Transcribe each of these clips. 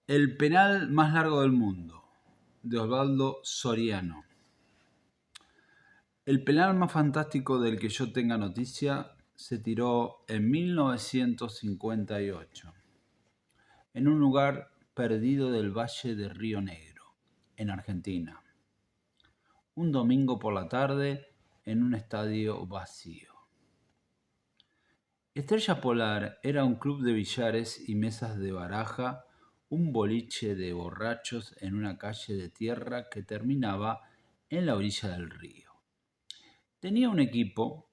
El penal más largo del mundo, de Osvaldo Soriano. El penal más fantástico del que yo tenga noticia se tiró en 1958, en un lugar perdido del Valle de Río Negro, en Argentina. Un domingo por la tarde, en un estadio vacío. Estrella Polar era un club de billares y mesas de baraja, un boliche de borrachos en una calle de tierra que terminaba en la orilla del río. Tenía un equipo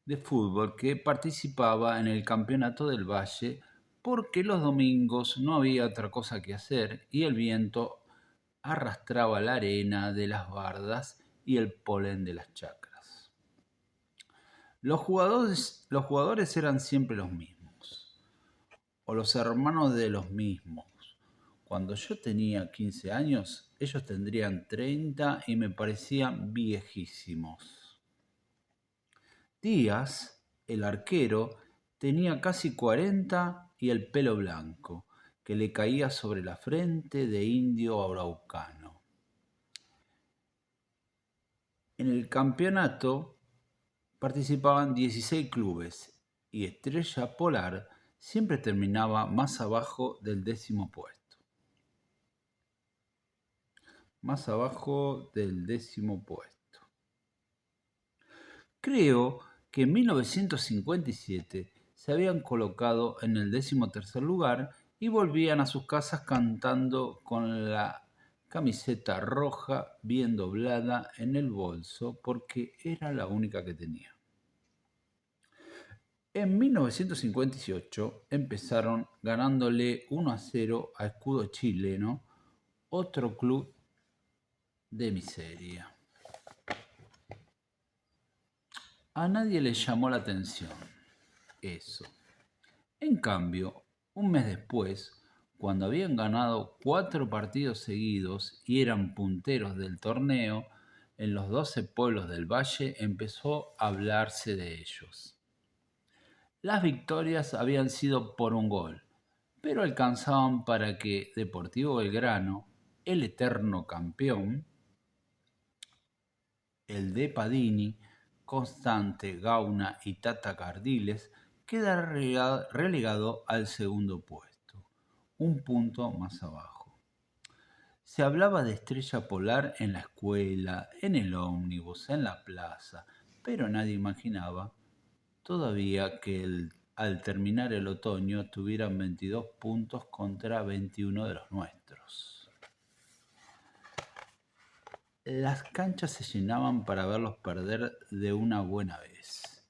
de fútbol que participaba en el Campeonato del Valle porque los domingos no había otra cosa que hacer y el viento arrastraba la arena de las bardas y el polen de las chacras. Los jugadores eran siempre los mismos, o los hermanos de los mismos. Cuando yo tenía 15 años, ellos tendrían 30 y me parecían viejísimos. Díaz, el arquero, tenía casi 40 y el pelo blanco, que le caía sobre la frente de indio araucano. En el campeonato participaban 16 clubes y Estrella Polar siempre terminaba más abajo del 10º puesto. Más abajo del 10º puesto. Creo que en 1957 se habían colocado en el 13º lugar y volvían a sus casas cantando con la camiseta roja bien doblada en el bolso porque era la única que tenía. En 1958 empezaron ganándole 1-0 a Escudo Chileno, otro club de miseria. A nadie le llamó la atención eso. En cambio, un mes después, cuando habían ganado 4 partidos seguidos y eran punteros del torneo, en los 12 pueblos del valle empezó a hablarse de ellos. Las victorias habían sido por un gol, pero alcanzaban para que Deportivo Belgrano, el eterno campeón, el de Padini, Constante, Gauna y Tata Cardiles, queda relegado al segundo puesto, un punto más abajo. Se hablaba de Estrella Polar en la escuela, en el ómnibus, en la plaza, pero nadie imaginaba todavía que al terminar el otoño tuvieran 22 puntos contra 21 de los nuestros. Las canchas se llenaban para verlos perder de una buena vez.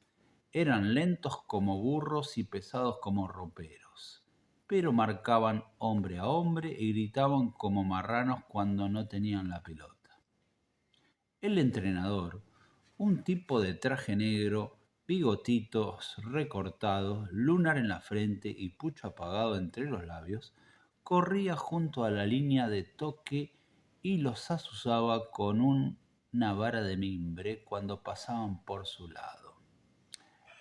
Eran lentos como burros y pesados como roperos, pero marcaban hombre a hombre y gritaban como marranos cuando no tenían la pelota. El entrenador, un tipo de traje negro, bigotitos recortados, lunar en la frente y pucho apagado entre los labios, corría junto a la línea de toque y los azuzaba con una vara de mimbre cuando pasaban por su lado.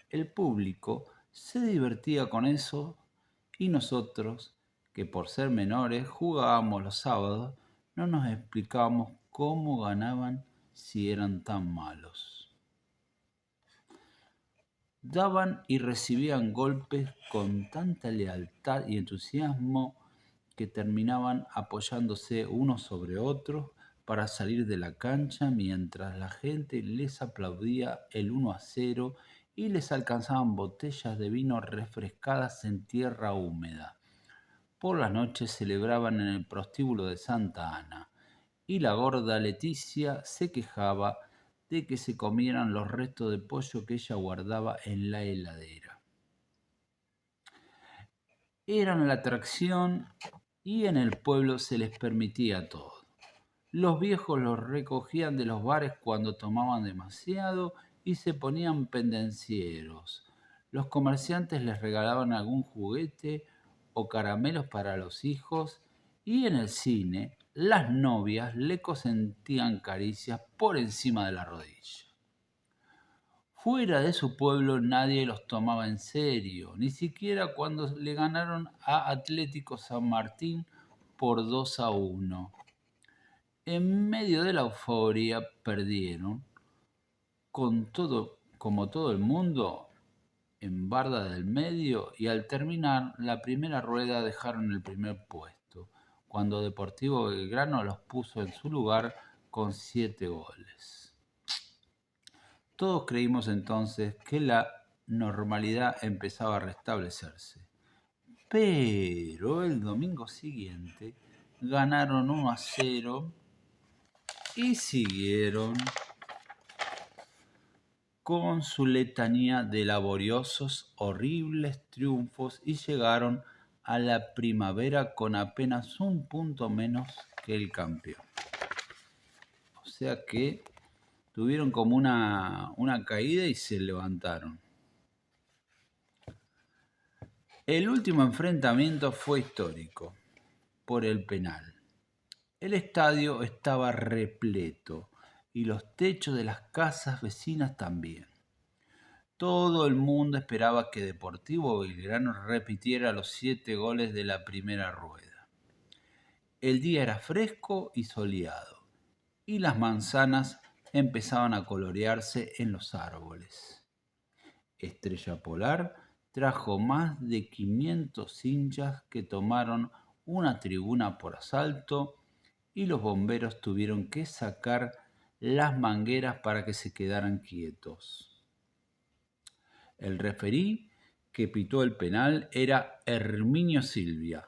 El público se divertía con eso y nosotros, que por ser menores jugábamos los sábados, no nos explicábamos cómo ganaban si eran tan malos. Daban y recibían golpes con tanta lealtad y entusiasmo que terminaban apoyándose unos sobre otros para salir de la cancha mientras la gente les aplaudía el 1-0 y les alcanzaban botellas de vino refrescadas en tierra húmeda. Por las noches celebraban en el prostíbulo de Santa Ana y la gorda Leticia se quejaba de que se comieran los restos de pollo que ella guardaba en la heladera. Eran la atracción y en el pueblo se les permitía todo. Los viejos los recogían de los bares cuando tomaban demasiado y se ponían pendencieros. Los comerciantes les regalaban algún juguete o caramelos para los hijos y en el cine las novias le consentían caricias por encima de la rodilla. Fuera de su pueblo nadie los tomaba en serio, ni siquiera cuando le ganaron a Atlético San Martín por 2-1. En medio de la euforia perdieron, como todo el mundo, en barda del medio, y al terminar la primera rueda dejaron el primer puesto, cuando Deportivo Belgrano los puso en su lugar con 7 goles. Todos creímos entonces que la normalidad empezaba a restablecerse. Pero el domingo siguiente ganaron 1-0 y siguieron con su letanía de laboriosos, horribles triunfos y llegaron a la primavera con apenas un punto menos que el campeón. O sea que tuvieron como una caída y se levantaron. El último enfrentamiento fue histórico, por el penal. El estadio estaba repleto y los techos de las casas vecinas también. Todo el mundo esperaba que Deportivo Belgrano repitiera los 7 goles de la primera rueda. El día era fresco y soleado, y las manzanas empezaban a colorearse en los árboles. Estrella Polar trajo más de 500 hinchas que tomaron una tribuna por asalto y los bomberos tuvieron que sacar las mangueras para que se quedaran quietos. El referí que pitó el penal era Herminio Silva,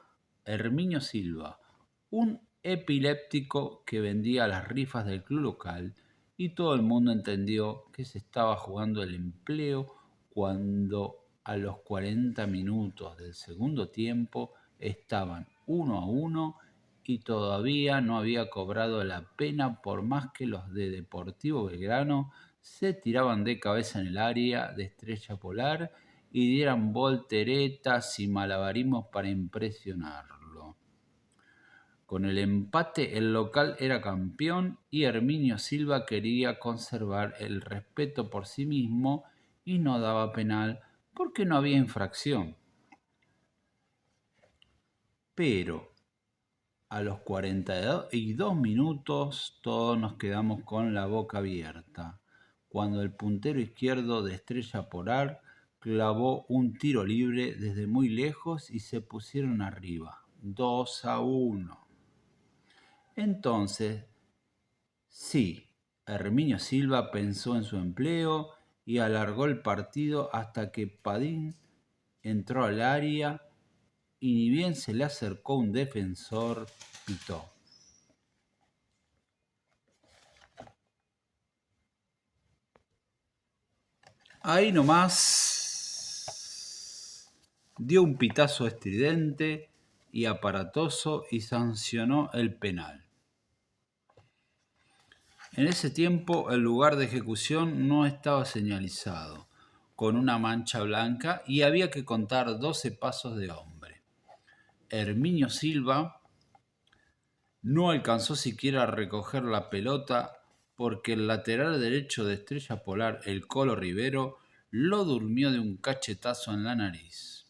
un epiléptico que vendía las rifas del club local, y todo el mundo entendió que se estaba jugando el empleo cuando a los 40 minutos del segundo tiempo estaban 1-1 y todavía no había cobrado la pena, por más que los de Deportivo Belgrano se tiraban de cabeza en el área de Estrella Polar y dieran volteretas y malabarismos para impresionarlo. Con el empate el local era campeón y Herminio Silva quería conservar el respeto por sí mismo y no daba penal porque no había infracción. Pero a los 42 minutos todos nos quedamos con la boca abierta, cuando el puntero izquierdo de Estrella Polar clavó un tiro libre desde muy lejos y se pusieron arriba, 2-1. Entonces, sí, Herminio Silva pensó en su empleo y alargó el partido hasta que Padín entró al área y ni bien se le acercó un defensor, pitó. Ahí nomás dio un pitazo estridente y aparatoso y sancionó el penal. En ese tiempo el lugar de ejecución no estaba señalizado, con una mancha blanca, y había que contar 12 pasos de hombre. Herminio Silva no alcanzó siquiera a recoger la pelota porque el lateral derecho de Estrella Polar, el Colo Rivero, lo durmió de un cachetazo en la nariz.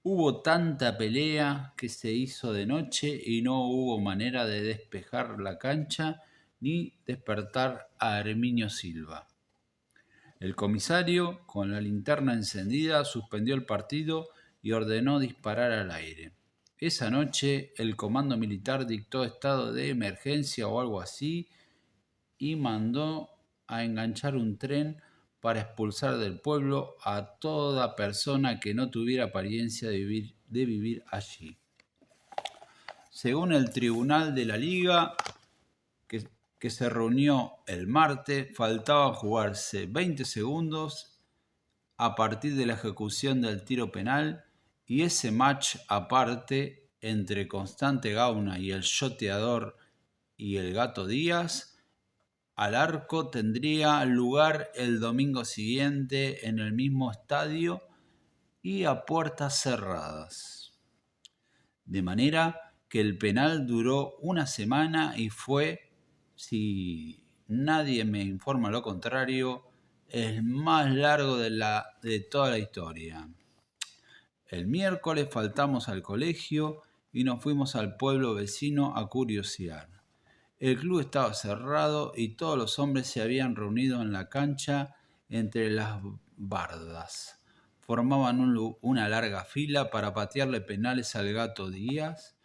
Hubo tanta pelea que se hizo de noche y no hubo manera de despejar la cancha ni despertar a Herminio Silva. El comisario, con la linterna encendida, suspendió el partido y ordenó disparar al aire. Esa noche el comando militar dictó estado de emergencia o algo así y mandó a enganchar un tren para expulsar del pueblo a toda persona que no tuviera apariencia de vivir allí. Según el Tribunal de la Liga, que se reunió el martes, faltaban jugarse 20 segundos a partir de la ejecución del tiro penal, y ese match aparte entre Constante Gauna y el shoteador y el Gato Díaz al arco tendría lugar el domingo siguiente en el mismo estadio y a puertas cerradas. De manera que el penal duró una semana y fue, si nadie me informa lo contrario, el más largo de toda la historia. El miércoles faltamos al colegio y nos fuimos al pueblo vecino a curiosear. El club estaba cerrado y todos los hombres se habían reunido en la cancha entre las bardas. Formaban una larga fila para patearle penales al Gato Díaz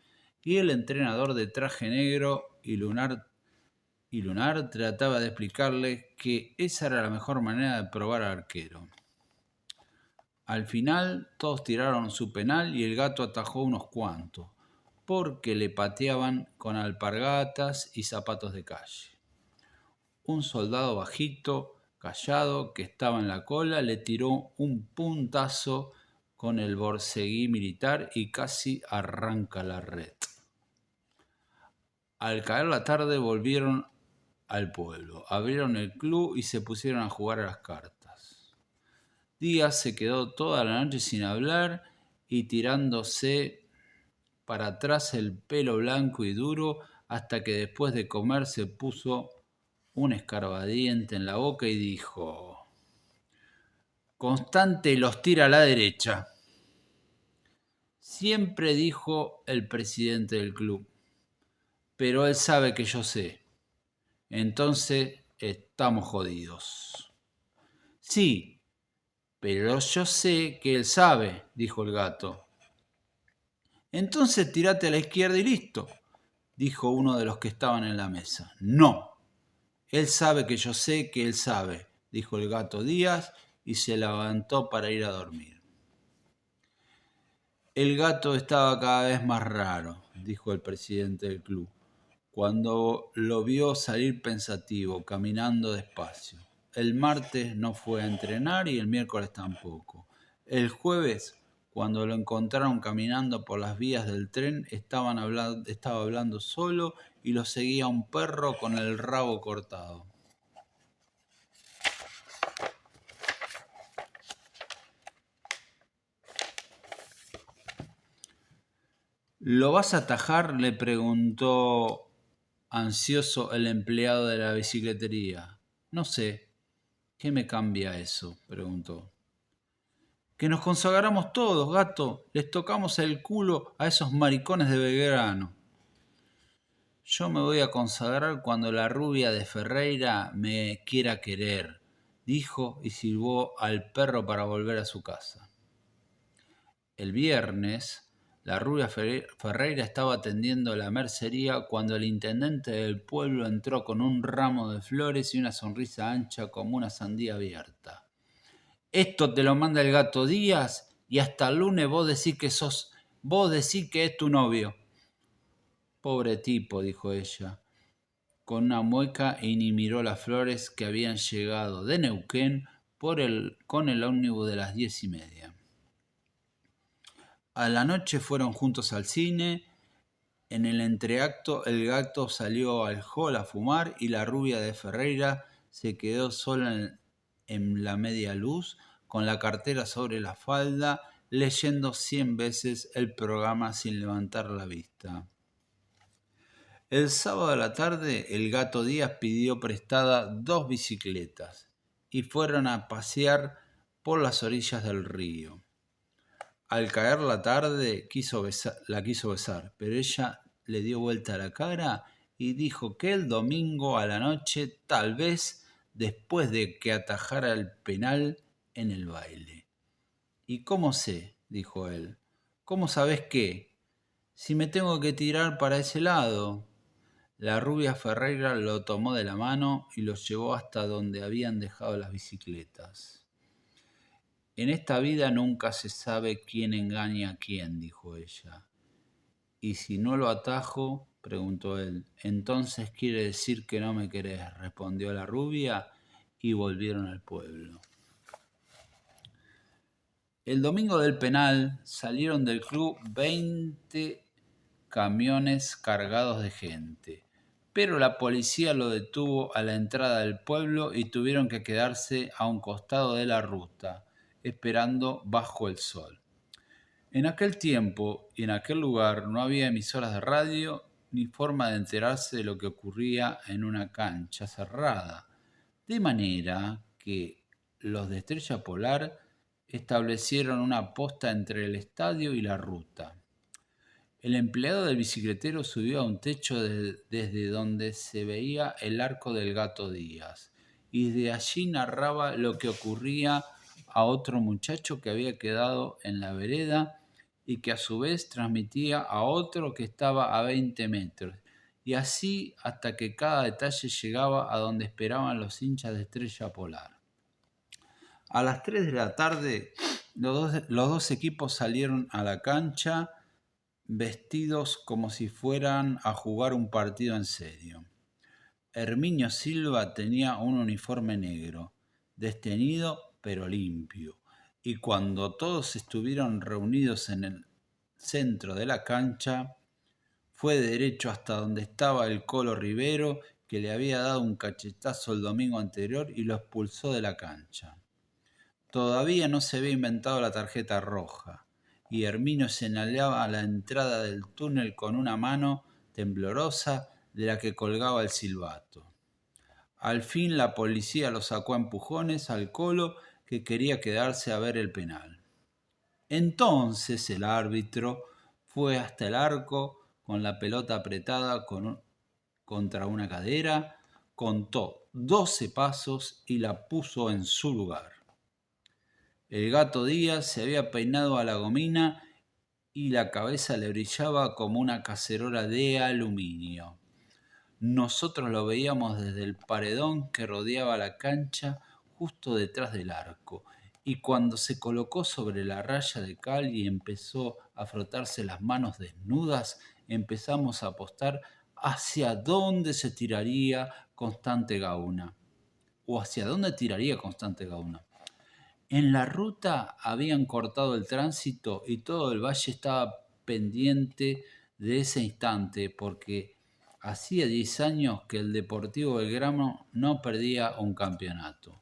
y el entrenador de traje negro y Lunar trataba de explicarle que esa era la mejor manera de probar al arquero. Al final todos tiraron su penal y el Gato atajó unos cuantos, porque le pateaban con alpargatas y zapatos de calle. Un soldado bajito, callado, que estaba en la cola, le tiró un puntazo con el borceguí militar y casi arranca la red. Al caer la tarde volvieron al pueblo, abrieron el club y se pusieron a jugar a las cartas. Díaz se quedó toda la noche sin hablar y tirándose para atrás el pelo blanco y duro hasta que después de comer se puso un escarbadiente en la boca y dijo: Constante los tira a la derecha. Siempre dijo el presidente del club, pero él sabe que yo sé. Entonces estamos jodidos. Sí, pero yo sé que él sabe, dijo el Gato. Entonces tirate a la izquierda y listo, dijo uno de los que estaban en la mesa. No, él sabe que yo sé que él sabe, dijo el Gato Díaz y se levantó para ir a dormir. El Gato estaba cada vez más raro, dijo el presidente del club, cuando lo vio salir pensativo, caminando despacio. El martes no fue a entrenar y el miércoles tampoco. El jueves, cuando lo encontraron caminando por las vías del tren, estaba hablando solo y lo seguía un perro con el rabo cortado. ¿Lo vas a atajar?, le preguntó ansioso el empleado de la bicicletería. No sé. ¿Qué me cambia eso?, preguntó. Que nos consagramos todos, Gato. Les tocamos el culo a esos maricones de Belgrano. Yo me voy a consagrar cuando la rubia de Ferreira me quiera querer, dijo y silbó al perro para volver a su casa. El viernes, la rubia Ferreira estaba atendiendo la mercería cuando el intendente del pueblo entró con un ramo de flores y una sonrisa ancha como una sandía abierta. Esto te lo manda el Gato Díaz y hasta el lunes vos decís que es tu novio. Pobre tipo, dijo ella, con una mueca y ni miró las flores que habían llegado de Neuquén con el ómnibus de las 10:30. A la noche fueron juntos al cine. En el entreacto el Gato salió al hall a fumar y la rubia de Ferreira se quedó sola en la media luz con la cartera sobre la falda, leyendo 100 veces el programa sin levantar la vista. El sábado a la tarde el Gato Díaz pidió prestada 2 bicicletas y fueron a pasear por las orillas del río. Al caer la tarde la quiso besar, pero ella le dio vuelta la cara y dijo que el domingo a la noche, tal vez después de que atajara el penal en el baile. ¿Y cómo sé?, dijo él. ¿Cómo sabés qué? Si me tengo que tirar para ese lado. La rubia Ferreira lo tomó de la mano y los llevó hasta donde habían dejado las bicicletas. En esta vida nunca se sabe quién engaña a quién, dijo ella. ¿Y si no lo atajo?, preguntó él. Entonces quiere decir que no me querés, respondió la rubia, y volvieron al pueblo. El domingo del penal salieron del club 20 camiones cargados de gente, pero la policía lo detuvo a la entrada del pueblo y tuvieron que quedarse a un costado de la ruta, esperando bajo el sol. En aquel tiempo y en aquel lugar no había emisoras de radio ni forma de enterarse de lo que ocurría en una cancha cerrada, de manera que los de Estrella Polar establecieron una posta entre el estadio y la ruta. El empleado del bicicletero subió a un techo desde donde se veía el arco del Gato Díaz y de allí narraba lo que ocurría a otro muchacho que había quedado en la vereda y que a su vez transmitía a otro que estaba a 20 metros. Y así hasta que cada detalle llegaba a donde esperaban los hinchas de Estrella Polar. A las 3 de la tarde, los dos equipos salieron a la cancha vestidos como si fueran a jugar un partido en serio. Herminio Silva tenía un uniforme negro, desteñido pero limpio, y cuando todos estuvieron reunidos en el centro de la cancha, fue derecho hasta donde estaba el Colo Rivero, que le había dado un cachetazo el domingo anterior y lo expulsó de la cancha. Todavía no se había inventado la tarjeta roja, y Herminio señalaba a la entrada del túnel con una mano temblorosa de la que colgaba el silbato. Al fin la policía lo sacó a empujones al Colo, que quería quedarse a ver el penal. Entonces el árbitro fue hasta el arco con la pelota apretada contra una cadera, contó 12 pasos y la puso en su lugar. El Gato Díaz se había peinado a la gomina y la cabeza le brillaba como una cacerola de aluminio. Nosotros lo veíamos desde el paredón que rodeaba la cancha justo detrás del arco, y cuando se colocó sobre la raya de cal y empezó a frotarse las manos desnudas, empezamos a apostar hacia dónde se tiraría Constante Gauna. O hacia dónde tiraría Constante Gauna. En la ruta habían cortado el tránsito y todo el valle estaba pendiente de ese instante porque hacía 10 años que el Deportivo Belgrano no perdía un campeonato.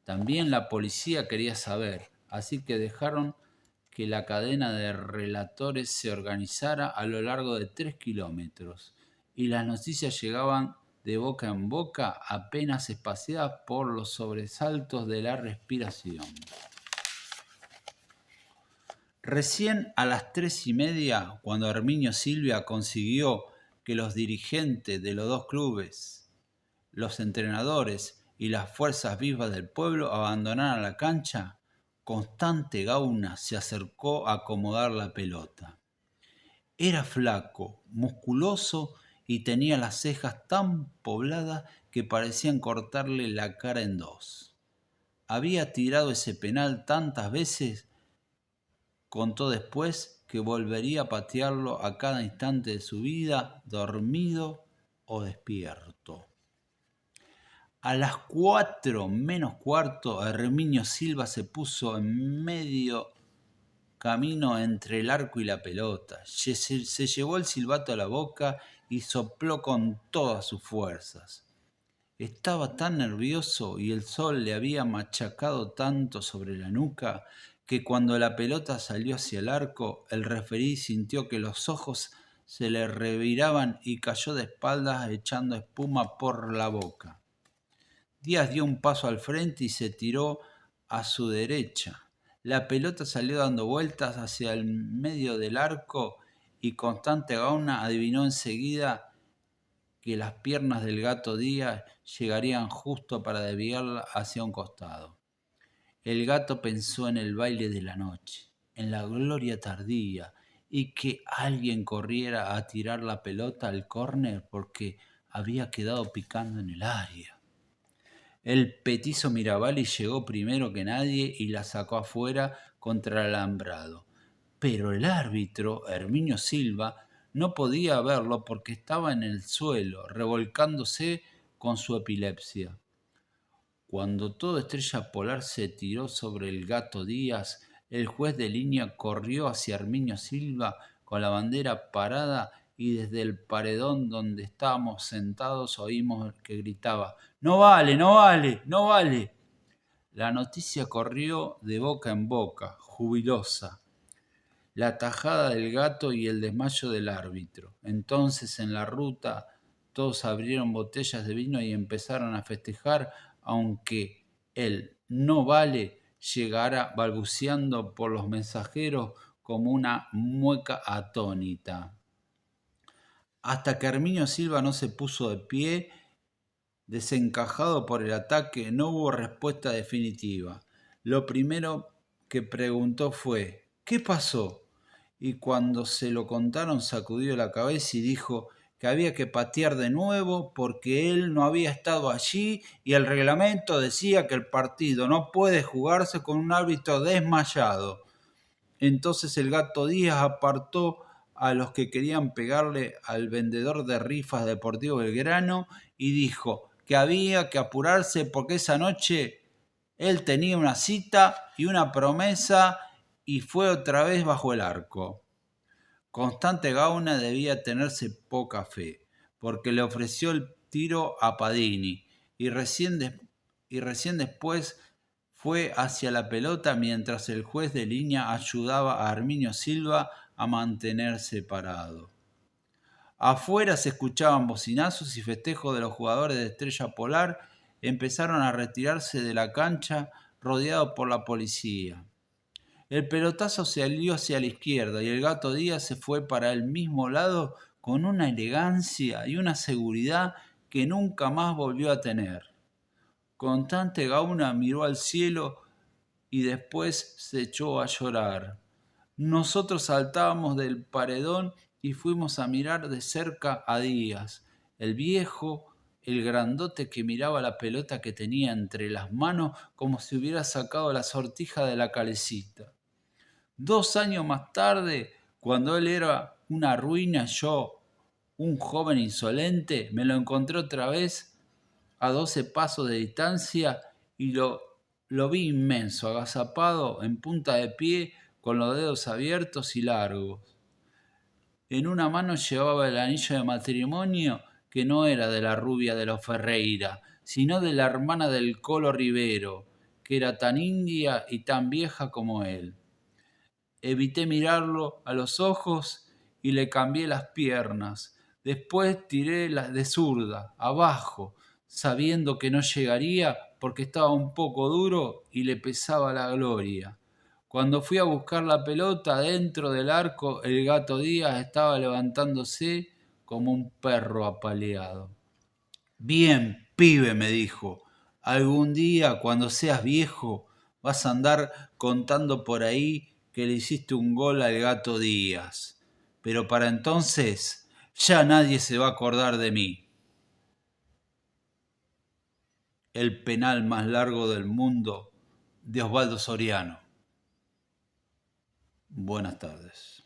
También la policía quería saber, así que dejaron que la cadena de relatores se organizara a lo largo de 3 kilómetros y las noticias llegaban de boca en boca apenas espaciadas por los sobresaltos de la respiración. Recién a las 3:30, cuando Herminio Silva consiguió que los dirigentes de los dos clubes, los entrenadores y las fuerzas vivas del pueblo abandonaran la cancha, Constante Gauna se acercó a acomodar la pelota. Era flaco, musculoso y tenía las cejas tan pobladas que parecían cortarle la cara en dos. Había tirado ese penal tantas veces, contó después, que volvería a patearlo a cada instante de su vida, dormido o despierto. A las 4 menos cuarto, Herminio Silva se puso en medio camino entre el arco y la pelota. Se llevó el silbato a la boca y sopló con todas sus fuerzas. Estaba tan nervioso y el sol le había machacado tanto sobre la nuca que cuando la pelota salió hacia el arco, el referí sintió que los ojos se le reviraban y cayó de espaldas echando espuma por la boca. Díaz dio un paso al frente y se tiró a su derecha. La pelota salió dando vueltas hacia el medio del arco y Constante Gauna adivinó enseguida que las piernas del Gato Díaz llegarían justo para desviarla hacia un costado. El Gato pensó en el baile de la noche, en la gloria tardía y que alguien corriera a tirar la pelota al córner porque había quedado picando en el área. El petizo Mirabali llegó primero que nadie y la sacó afuera contra el alambrado. Pero el árbitro, Herminio Silva, no podía verlo porque estaba en el suelo, revolcándose con su epilepsia. Cuando todo Estrella Polar se tiró sobre el Gato Díaz, el juez de línea corrió hacia Herminio Silva con la bandera parada y desde el paredón donde estábamos sentados oímos que gritaba: ¡No vale, no vale, no vale! La noticia corrió de boca en boca, jubilosa. La tajada del Gato y el desmayo del árbitro. Entonces en la ruta todos abrieron botellas de vino y empezaron a festejar, aunque el no vale llegara balbuceando por los mensajeros como una mueca atónita. Hasta que Herminio Silva no se puso de pie, desencajado por el ataque, no hubo respuesta definitiva. Lo primero que preguntó fue: ¿qué pasó? Y cuando se lo contaron sacudió la cabeza y dijo que había que patear de nuevo porque él no había estado allí y el reglamento decía que el partido no puede jugarse con un árbitro desmayado. Entonces el Gato Díaz apartó a los que querían pegarle al vendedor de rifas de Deportivo Belgrano y dijo que había que apurarse porque esa noche él tenía una cita y una promesa y fue otra vez bajo el arco. Constante Gauna debía tenerse poca fe, porque le ofreció el tiro a Padini y recién después fue hacia la pelota mientras el juez de línea ayudaba a Herminio Silva a mantenerse parado. Afuera se escuchaban bocinazos y festejos de los jugadores de Estrella Polar empezaron a retirarse de la cancha rodeados por la policía. El pelotazo salió hacia la izquierda y el Gato Díaz se fue para el mismo lado con una elegancia y una seguridad que nunca más volvió a tener. Constante Gauna miró al cielo y después se echó a llorar. Nosotros saltábamos del paredón y fuimos a mirar de cerca a Díaz, el viejo, el grandote que miraba la pelota que tenía entre las manos como si hubiera sacado la sortija de la calecita. 2 años más tarde, cuando él era una ruina, yo, un joven insolente, me lo encontré otra vez a 12 pasos de distancia y lo vi inmenso, agazapado, en punta de pie, con los dedos abiertos y largos. En una mano llevaba el anillo de matrimonio que no era de la rubia de los Ferreira, sino de la hermana del Colo Rivero, que era tan india y tan vieja como él. Evité mirarlo a los ojos y le cambié las piernas. Después tiré las de zurda, abajo, sabiendo que no llegaría porque estaba un poco duro y le pesaba la gloria. Cuando fui a buscar la pelota dentro del arco, el Gato Díaz estaba levantándose como un perro apaleado. Bien, pibe, me dijo, algún día cuando seas viejo vas a andar contando por ahí que le hiciste un gol al Gato Díaz. Pero para entonces ya nadie se va a acordar de mí. El penal más largo del mundo de Osvaldo Soriano. Buenas tardes.